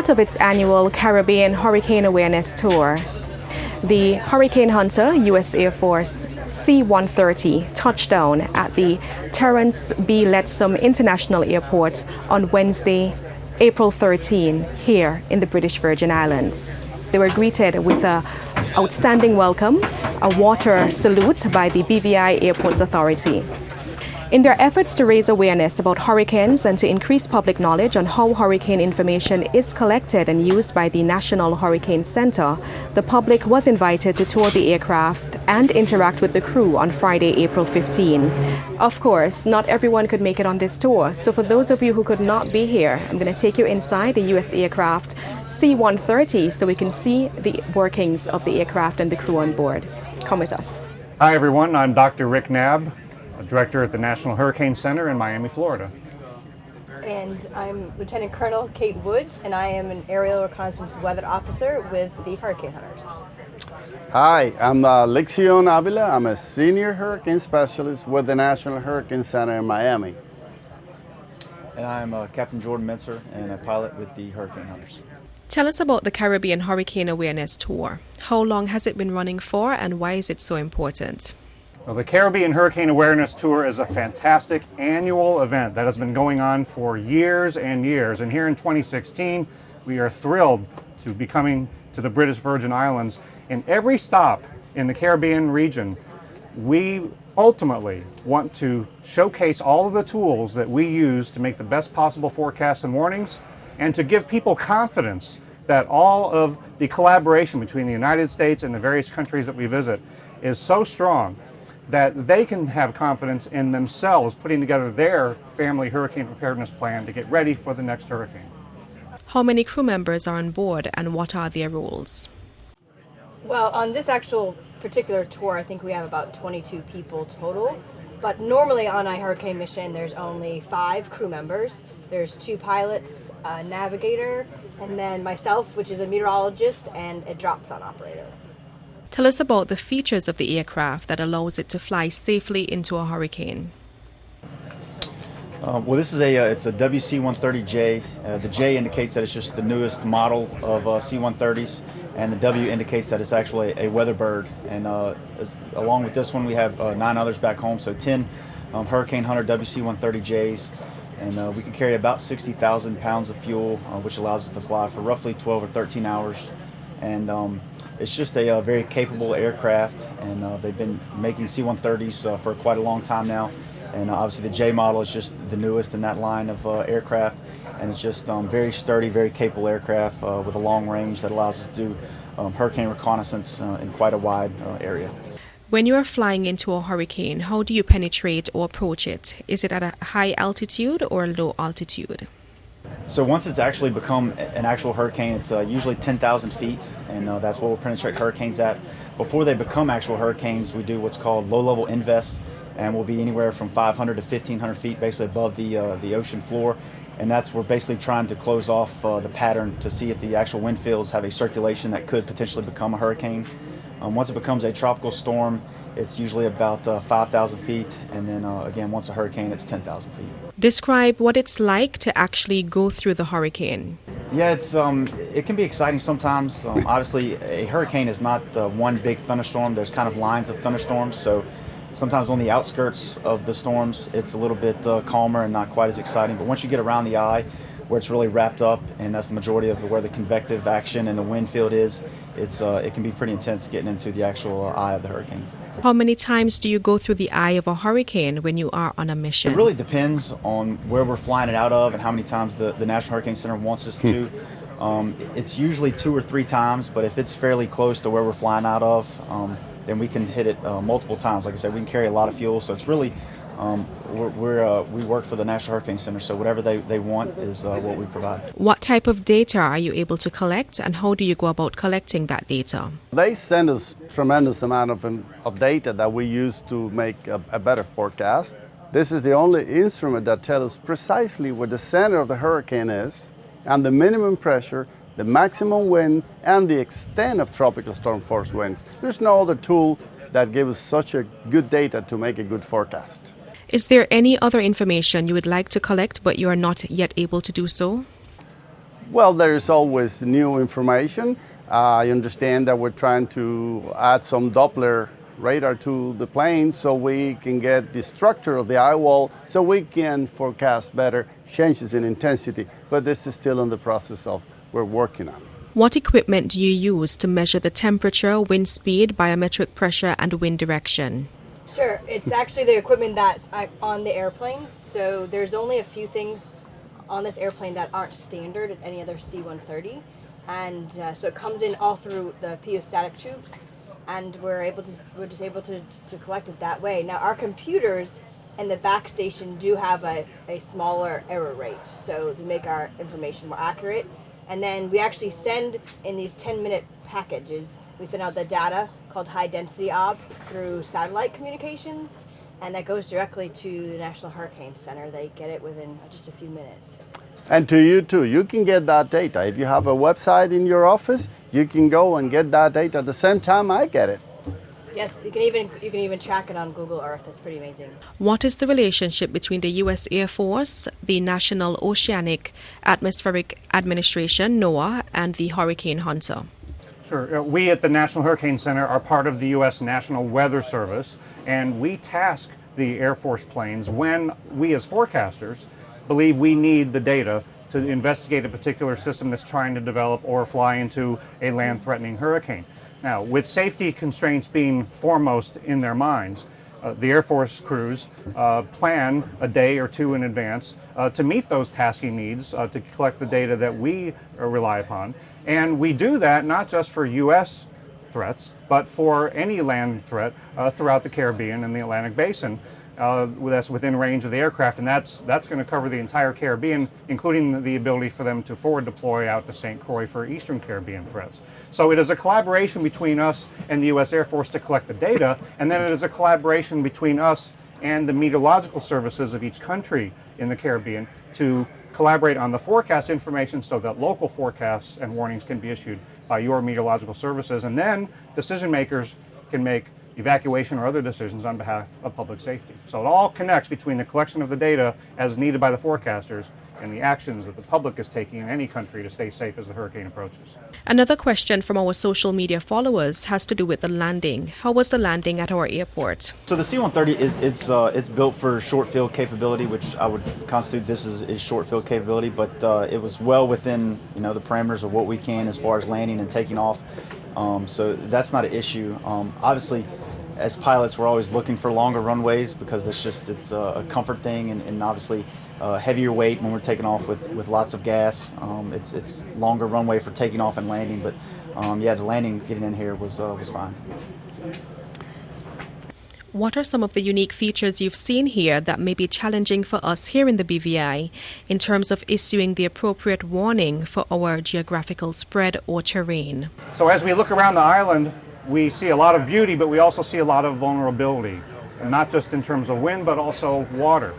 part of its annual Caribbean Hurricane Awareness Tour. The Hurricane Hunter U.S. Air Force C-130 touched down at the Terrence B. Lettsome International Airport on Wednesday, April 13, here in the British Virgin Islands. They were greeted with an outstanding welcome, a water salute by the BVI Airports Authority. In their efforts to raise awareness about hurricanes and to increase public knowledge on how hurricane information is collected and used by the National Hurricane Center, the public was invited to tour the aircraft and interact with the crew on Friday, April 15. Of course, not everyone could make it on this tour, so for those of you who could not be here, I'm going to take you inside the U.S. aircraft C-130 so we can see the workings of the aircraft and the crew on board. Come with us. Hi everyone, I'm Dr. Rick Knabb, Director at the National Hurricane Center in Miami, Florida. And I'm Lieutenant Colonel Kate Woods, and I am an aerial reconnaissance weather officer with the Hurricane Hunters. Hi, I'm Lexion Avila. I'm a senior hurricane specialist with the National Hurricane Center in Miami. And I'm Captain Jordan Mentzer and a pilot with the Hurricane Hunters. Tell us about the Caribbean Hurricane Awareness Tour. How long has it been running for and why is it so important? Well, the Caribbean Hurricane Awareness Tour is a fantastic annual event that has been going on for years and years. And here in 2016, we are thrilled to be coming to the British Virgin Islands. In every stop in the Caribbean region, we ultimately want to showcase all of the tools that we use to make the best possible forecasts and warnings and to give people confidence that all of the collaboration between the United States and the various countries that we visit is so strong that they can have confidence in themselves putting together their family hurricane preparedness plan to get ready for the next hurricane. How many crew members are on board and what are their roles? Well, on this actual particular tour, I think we have about 22 people total. But normally on a hurricane mission, there's only 5 crew members. There's 2 pilots, a navigator, and then myself, which is a meteorologist, and a drop-zone operator. Tell us about the features of the aircraft that allows it to fly safely into a hurricane. Well, this is it's a WC-130J. The J indicates that it's just the newest model of C-130s, and the W indicates that it's actually a weatherbird. And along with this one, we have 9 others back home, so 10 Hurricane Hunter WC-130Js. And we can carry about 60,000 pounds of fuel, which allows us to fly for roughly 12 or 13 hours. And it's just a very capable aircraft, and they've been making C-130s for quite a long time now. And obviously the J model is just the newest in that line of aircraft, and it's just very sturdy, very capable aircraft with a long range that allows us to do hurricane reconnaissance in quite a wide area. When you are flying into a hurricane, how do you penetrate or approach it? Is it at a high altitude or low altitude? So once it's actually become an actual hurricane, it's usually 10,000 feet, and that's where we'll penetrate hurricanes at. Before they become actual hurricanes, we do what's called low-level invests, and we'll be anywhere from 500 to 1,500 feet, basically above the ocean floor. And we're basically trying to close off the pattern to see if the actual wind fields have a circulation that could potentially become a hurricane. Once it becomes a tropical storm, it's usually about 5,000 feet, and then again, once a hurricane, it's 10,000 feet. Describe what it's like to actually go through the hurricane. Yeah, it can be exciting sometimes. Obviously, a hurricane is not one big thunderstorm. There's kind of lines of thunderstorms, so sometimes on the outskirts of the storms, it's a little bit calmer and not quite as exciting. But once you get around the eye, where it's really wrapped up, and that's the majority of where the convective action and the wind field is, it can be pretty intense getting into the actual eye of the hurricane. How many times do you go through the eye of a hurricane when you are on a mission? It really depends on where we're flying it out of and how many times the National Hurricane Center wants us to. It's usually 2 or 3 times, but if it's fairly close to where we're flying out of, then we can hit it multiple times. Like I said, we can carry a lot of fuel, so it's really we work for the National Hurricane Center, so whatever they want is what we provide. What type of data are you able to collect, and how do you go about collecting that data? They send us tremendous amount of data that we use to make a better forecast. This is the only instrument that tells us precisely where the center of the hurricane is, and the minimum pressure, the maximum wind, and the extent of tropical storm force winds. There's no other tool that gives us such a good data to make a good forecast. Is there any other information you would like to collect but you are not yet able to do so? Well, there is always new information. I understand that we're trying to add some Doppler radar to the plane so we can get the structure of the eye wall so we can forecast better changes in intensity. But this is still in the process of we're working on. What equipment do you use to measure the temperature, wind speed, biometric pressure, and wind direction? Sure, it's actually the equipment that's on the airplane. So there's only a few things on this airplane that aren't standard at any other C-130. And so it comes in all through the piostat tubes, and we're just able to collect it that way. Now our computers in the back station do have a smaller error rate, so to make our information more accurate. And then we actually send in these 10-minute packages, we send out the data called high density ops through satellite communications, and that goes directly to the National Hurricane Center. They get it within just a few minutes. And to you too, you can get that data. If you have a website in your office, you can go and get that data at the same time I get it. Yes, you can even track it on Google Earth. It's pretty amazing. What is the relationship between the U.S. Air Force, the National Oceanic Atmospheric Administration, NOAA, and the Hurricane Hunter? Sure. We at the National Hurricane Center are part of the U.S. National Weather Service, and we task the Air Force planes when we as forecasters believe we need the data to investigate a particular system that's trying to develop or fly into a land-threatening hurricane. Now, with safety constraints being foremost in their minds, the Air Force crews plan a day or two in advance to meet those tasking needs, to collect the data that we rely upon. And we do that not just for U.S. threats, but for any land threat throughout the Caribbean and the Atlantic Basin. That's within range of the aircraft, and that's going to cover the entire Caribbean, including the ability for them to forward deploy out to St. Croix for Eastern Caribbean threats. So it is a collaboration between us and the U.S. Air Force to collect the data, and then it is a collaboration between us and the meteorological services of each country in the Caribbean to collaborate on the forecast information so that local forecasts and warnings can be issued by your meteorological services, and then decision makers can make evacuation or other decisions on behalf of public safety. So it all connects between the collection of the data as needed by the forecasters and the actions that the public is taking in any country to stay safe as the hurricane approaches. Another question from our social media followers has to do with the landing. How was the landing at our airport? So the C-130 it's built for short field capability, which I would constitute this is short field capability, but it was well within the parameters of what we can as far as landing and taking off. So that's not an issue. Obviously, as pilots, we're always looking for longer runways because it's a comfort thing, and obviously heavier weight when we're taking off with lots of gas. It's longer runway for taking off and landing, but the landing getting in here was fine. What are some of the unique features you've seen here that may be challenging for us here in the BVI in terms of issuing the appropriate warning for our geographical spread or terrain? So as we look around the island, we see a lot of beauty, but we also see a lot of vulnerability, and not just in terms of wind, but also water.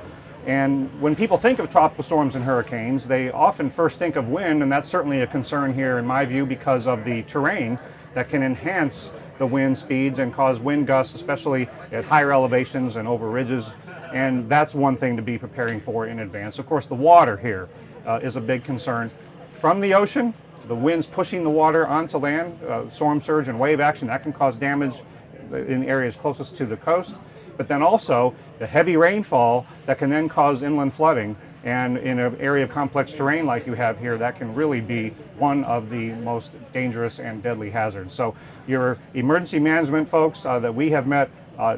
And when people think of tropical storms and hurricanes, they often first think of wind, and that's certainly a concern here in my view because of the terrain that can enhance the wind speeds and cause wind gusts, especially at higher elevations and over ridges. And that's one thing to be preparing for in advance. Of course, the water here is a big concern. From the ocean, the winds pushing the water onto land, storm surge and wave action, that can cause damage in areas closest to the coast. But then also the heavy rainfall that can then cause inland flooding. And in an area of complex terrain like you have here, that can really be one of the most dangerous and deadly hazards. So your emergency management folks that we have met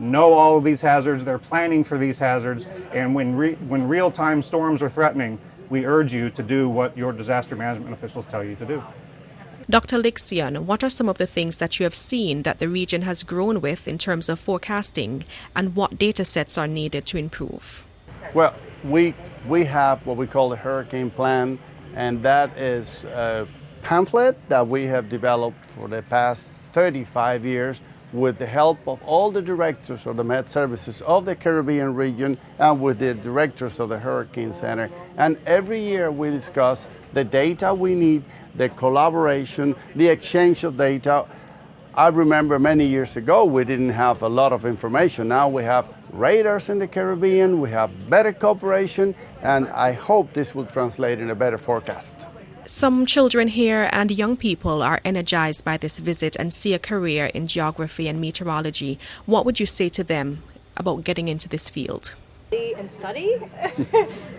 know all of these hazards. They're planning for these hazards. And when real-time storms are threatening, we urge you to do what your disaster management officials tell you to do. Dr. Lixion, what are some of the things that you have seen that the region has grown with in terms of forecasting, and what data sets are needed to improve? Well, we have what we call the hurricane plan, and that is a pamphlet that we have developed for the past 35 years with the help of all the directors of the Met Services of the Caribbean region and with the directors of the Hurricane Center. And every year we discuss the data we need, the collaboration, the exchange of data. I remember many years ago we didn't have a lot of information. Now we have radars in the Caribbean, we have better cooperation, and I hope this will translate in a better forecast. Some children here and young people are energized by this visit and see a career in geography and meteorology. What would you say to them about getting into this field? And study.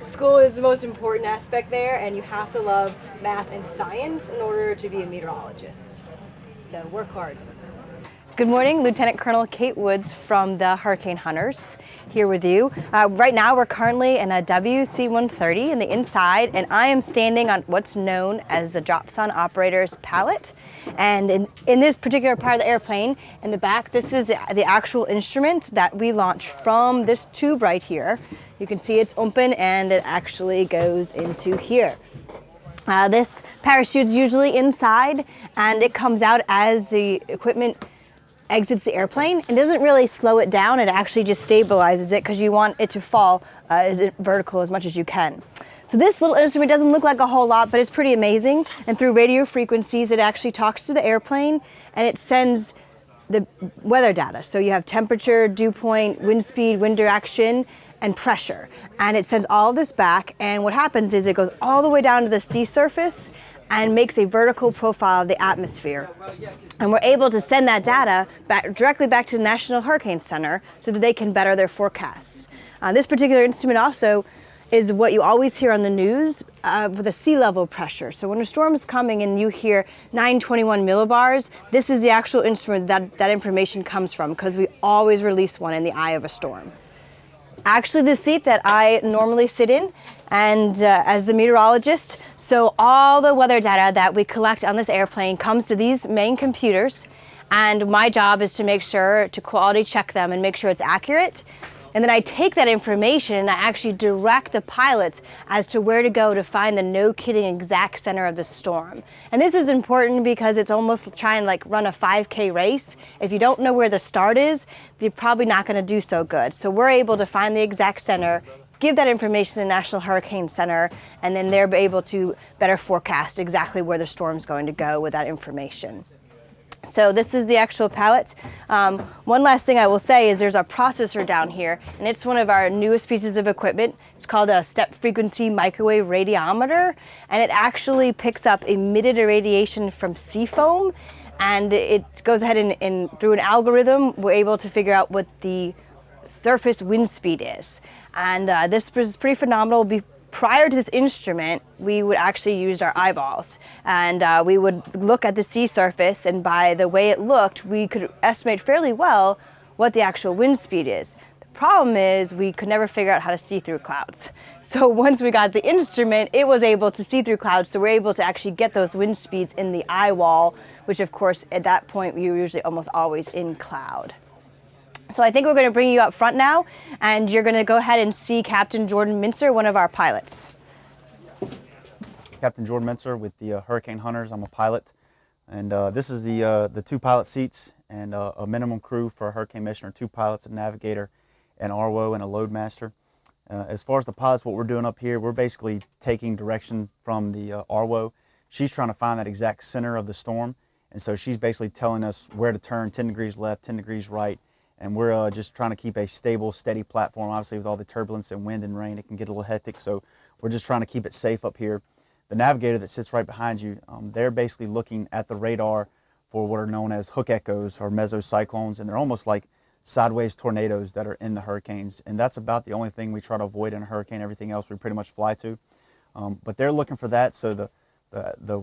School is the most important aspect there, and you have to love math and science in order to be a meteorologist. So work hard. Good morning, Lieutenant Colonel Kate Woods from the Hurricane Hunters here with you. Right now we're currently in a WC-130 in the inside, and I am standing on what's known as the dropson operator's pallet. And in this particular part of the airplane, in the back, this is the actual instrument that we launch from this tube right here. You can see it's open and it actually goes into here. This parachute's usually inside and it comes out as the equipment exits the airplane. It doesn't really slow it down, it actually just stabilizes it because you want it to fall vertical as much as you can. So this little instrument doesn't look like a whole lot, but it's pretty amazing. And through radio frequencies, it actually talks to the airplane and it sends the weather data. So you have temperature, dew point, wind speed, wind direction, and pressure. And it sends all of this back, and what happens is it goes all the way down to the sea surface and makes a vertical profile of the atmosphere. And we're able to send that data directly back to the National Hurricane Center so that they can better their forecasts. This particular instrument also is what you always hear on the news with a sea level pressure. So when a storm is coming and you hear 921 millibars, this is the actual instrument that information comes from, because we always release one in the eye of a storm. Actually, the seat that I normally sit in, and as the meteorologist, so all the weather data that we collect on this airplane comes to these main computers, and my job is to make sure to quality check them and make sure it's accurate. And then I take that information and I actually direct the pilots as to where to go to find the no-kidding exact center of the storm. And this is important because it's almost trying to like run a 5K race. If you don't know where the start is, you're probably not going to do so good. So we're able to find the exact center, give that information to the National Hurricane Center, and then they're able to better forecast exactly where the storm's going to go with that information. So this is the actual pallet. One last thing I will say is there's a processor down here, and it's one of our newest pieces of equipment. It's called a step frequency microwave radiometer, and it actually picks up emitted irradiation from sea foam, and it goes ahead and through an algorithm, we're able to figure out what the surface wind speed is. And this was pretty phenomenal. Prior to this instrument, we would actually use our eyeballs, and we would look at the sea surface, and by the way it looked, we could estimate fairly well what the actual wind speed is. The problem is we could never figure out how to see through clouds. So once we got the instrument, it was able to see through clouds, so we're able to actually get those wind speeds in the eye wall, which of course at that point we were usually almost always in cloud. So I think we're going to bring you up front now, and you're going to go ahead and see Captain Jordan Mincer, one of our pilots. Captain Jordan Mincer with the Hurricane Hunters. I'm a pilot, and this is the two pilot seats, and a minimum crew for a hurricane mission are 2 pilots, a navigator, an RO, and a load master. As far as the pilots, what we're doing up here, we're basically taking direction from the RO. She's trying to find that exact center of the storm, and so she's basically telling us where to turn, 10 degrees left, 10 degrees right. And we're just trying to keep a stable, steady platform. Obviously, with all the turbulence and wind and rain, it can get a little hectic, so we're just trying to keep it safe up here. The navigator that sits right behind you, they're basically looking at the radar for what are known as hook echoes or mesocyclones, and they're almost like sideways tornadoes that are in the hurricanes. And that's about the only thing we try to avoid in a hurricane. Everything else we pretty much fly to. But they're looking for that, so the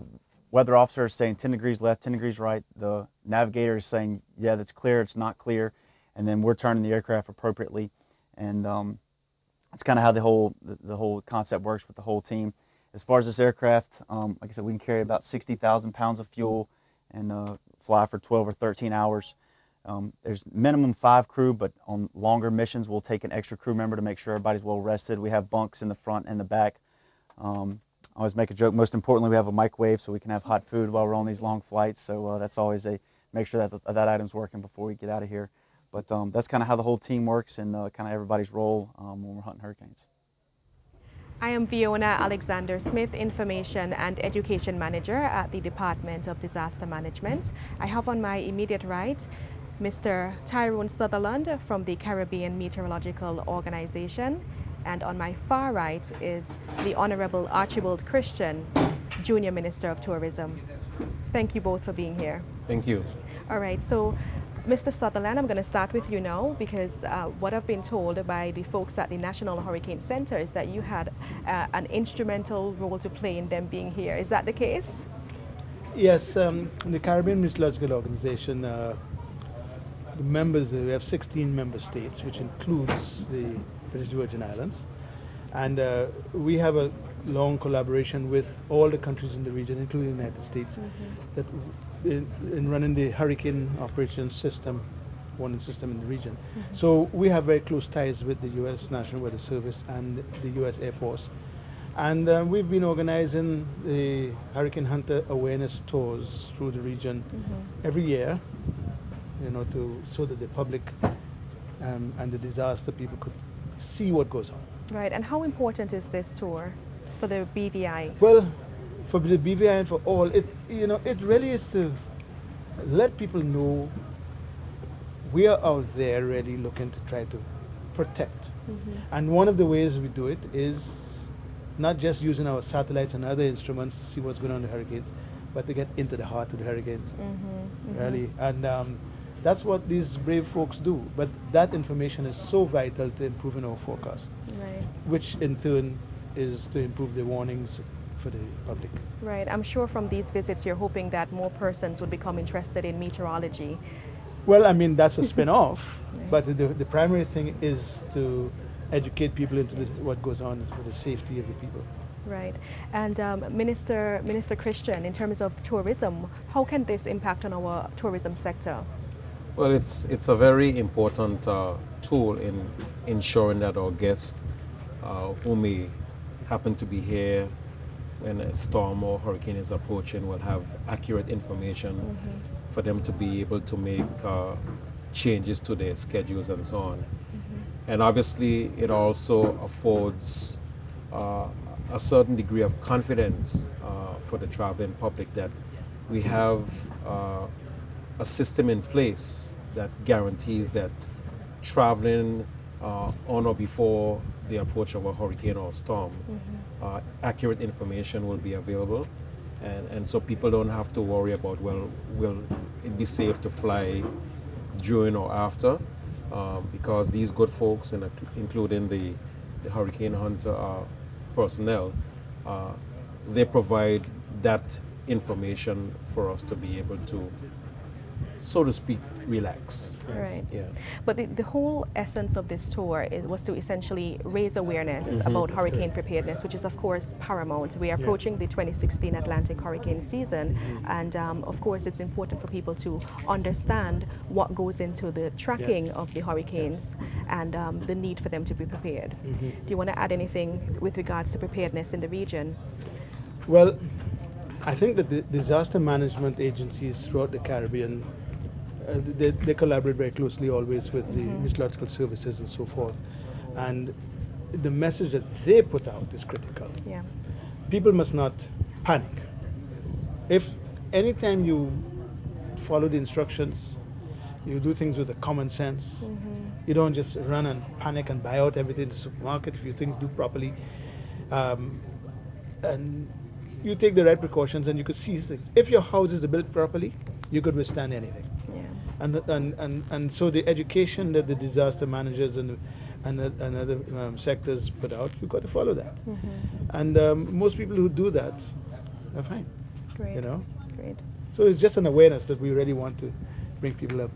weather officer is saying 10 degrees left, 10 degrees right. The navigator is saying, yeah, that's clear, it's not clear. And then we're turning the aircraft appropriately, and that's kind of how the whole concept works with the whole team. As far as this aircraft, like I said, we can carry about 60,000 pounds of fuel and fly for 12 or 13 hours. There's minimum 5 crew, but on longer missions, we'll take an extra crew member to make sure everybody's well rested. We have bunks in the front and the back. I always make a joke. Most importantly, we have a microwave so we can have hot food while we're on these long flights. So that's always make sure that item's working before we get out of here. But that's kind of how the whole team works and kind of everybody's role when we're hunting hurricanes. I am Fiona Alexander Smith, Information and Education Manager at the Department of Disaster Management. I have on my immediate right Mr. Tyrone Sutherland from the Caribbean Meteorological Organization, and on my far right is the Honorable Archibald Christian, Junior Minister of Tourism. Thank you both for being here. Thank you. All right, so Mr. Sutherland, I'm going to start with you now because what I've been told by the folks at the National Hurricane Center is that you had an instrumental role to play in them being here. Is that the case? Yes, the Caribbean Meteorological Organization, the members, we have 16 member states, which includes the British Virgin Islands. And we have a long collaboration with all the countries in the region, including the United States, that in running the hurricane operations system, warning system in the region. So we have very close ties with the U.S. National Weather Service and the U.S. Air Force. And we've been organizing the Hurricane Hunter awareness tours through the region every year, you know, so that the public and the disaster people could see what goes on. Right, and how important is this tour for the BVI? Well, for the BVI and for all, it really is to let people know we are out there really looking to try to protect. And one of the ways we do it is not just using our satellites and other instruments to see what's going on in the hurricanes, but to get into the heart of the hurricanes, really. And that's what these brave folks do. But that information is so vital to improving our forecast, Right. which in turn is to improve the warnings for the public. Right, I'm sure from these visits you're hoping that more persons would become interested in meteorology. Well, I mean, that's a spin-off, but the primary thing is to educate people into what goes on for the safety of the people. Right, and Minister Christian, in terms of tourism, how can this impact on our tourism sector? Well, it's a very important tool in ensuring that our guests who may happen to be here when a storm or hurricane is approaching will have accurate information for them to be able to make changes to their schedules and so on. And obviously it also affords a certain degree of confidence for the traveling public that we have a system in place that guarantees that traveling on or before the approach of a hurricane or storm, accurate information will be available. And so people don't have to worry about, well, will it be safe to fly during or after? Because these good folks, including the Hurricane Hunter personnel, they provide that information for us to be able to, so to speak, relax. Right. Yeah. But the whole essence of this tour was to essentially raise awareness about hurricane preparedness, which is of course paramount. We are approaching the 2016 Atlantic hurricane season, and of course it's important for people to understand what goes into the tracking of the hurricanes and the need for them to be prepared. Do you want to add anything with regards to preparedness in the region? Well, I think that the disaster management agencies throughout the Caribbean, they collaborate very closely always with the meteorological services and so forth. And the message that they put out is critical. Yeah. People must not panic. If anytime you follow the instructions, you do things with a common sense, you don't just run and panic and buy out everything in the supermarket. If you things do properly, and you take the right precautions, and you could see things. If your house is built properly, you could withstand anything. Yeah. And so the education that the disaster managers and other sectors put out, you've got to follow that. And most people who do that are fine. Great. You know. Great. So it's just an awareness that we really want to bring people up,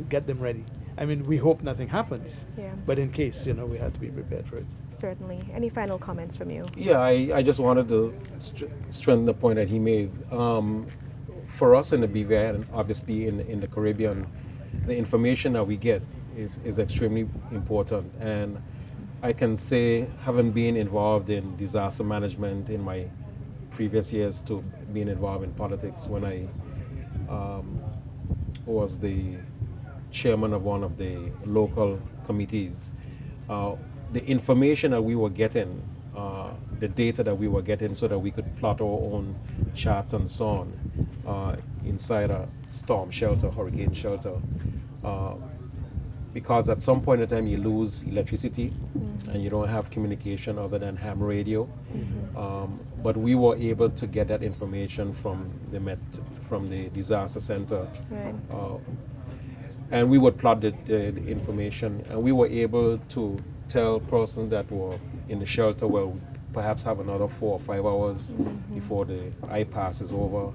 get them ready. I mean, we hope nothing happens, but in case, you know, we have to be prepared for it. Certainly. Any final comments from you? Yeah, I just wanted to strengthen the point that he made. For us in the BVI and obviously in the Caribbean, the information that we get is extremely important. And I can say, having been involved in disaster management in my previous years to being involved in politics, when I was the chairman of one of the local committees, the information that we were getting, the data that we were getting so that we could plot our own charts and so on inside a storm shelter, hurricane shelter, because at some point in time you lose electricity and you don't have communication other than ham radio. But we were able to get that information from the disaster center. Right. And we would plot the information, and we were able to tell persons that were in the shelter, well, perhaps have another 4 or 5 hours before the iPass is over,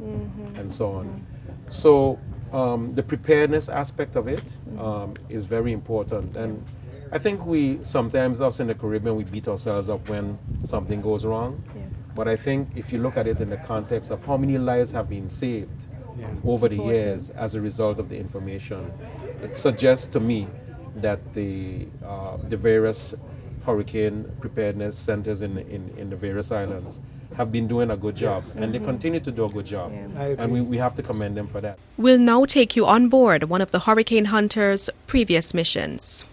and so on. So the preparedness aspect of it is very important. And I think we sometimes, us in the Caribbean, we beat ourselves up when something goes wrong. Yeah. But I think if you look at it in the context of how many lives have been saved over the years as a result of the information, it suggests to me that the various hurricane preparedness centers in the various islands have been doing a good job, and they continue to do a good job. Yeah. And we have to commend them for that. We'll now take you on board one of the Hurricane Hunter's previous missions.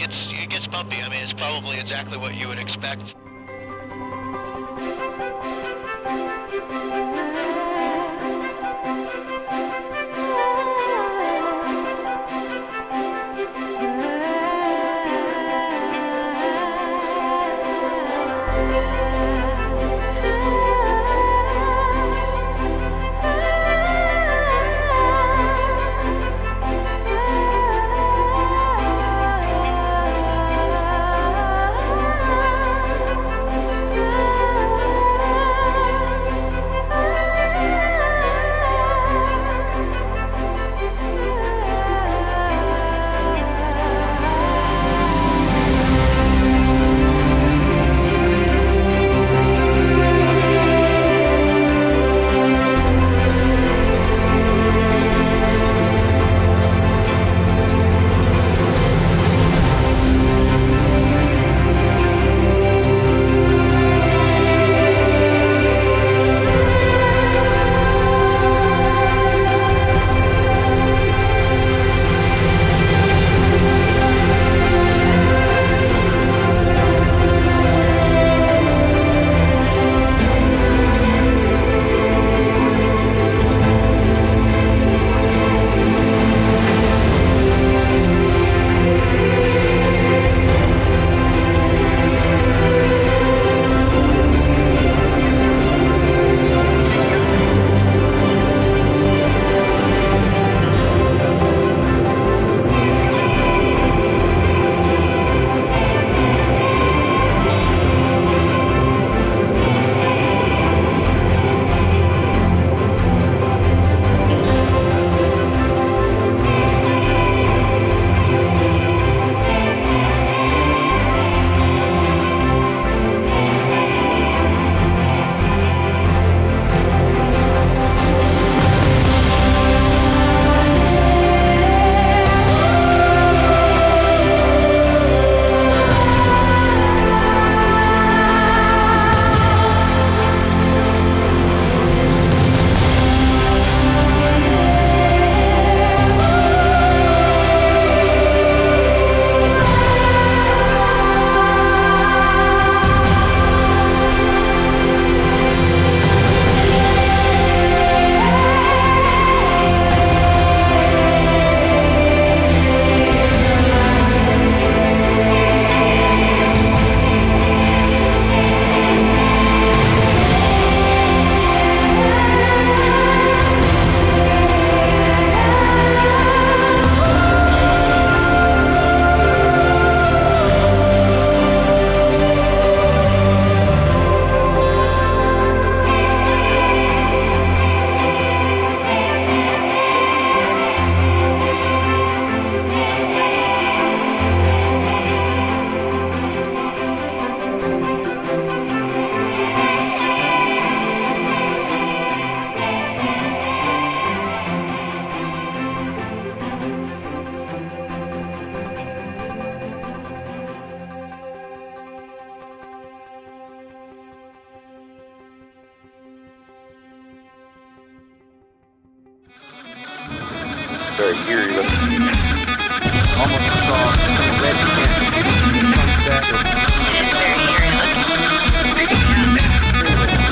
It gets bumpy. I mean, it's probably exactly what you would expect. very eerie looking. Almost saw a red sunset. It's very eerie looking. Freaking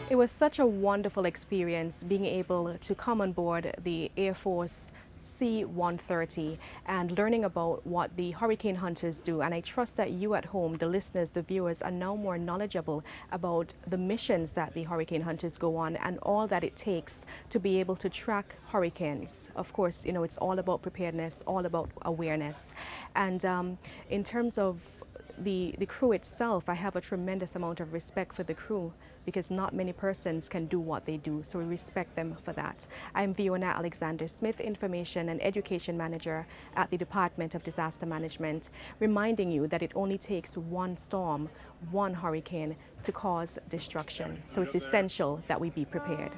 It was such a wonderful experience being able to come on board the Air Force C-130 and learning about what the hurricane hunters do. And I trust that you at home, the listeners, the viewers, are now more knowledgeable about the missions that the hurricane hunters go on and all that it takes to be able to track hurricanes. Of course, you know, it's all about preparedness, all about awareness. And in terms of the crew itself, I have a tremendous amount of respect for the crew because not many persons can do what they do, so we respect them for that. I'm Fiona Alexander-Smith, Information and Education Manager at the Department of Disaster Management, reminding you that it only takes one storm, one hurricane to cause destruction. So it's essential that we be prepared.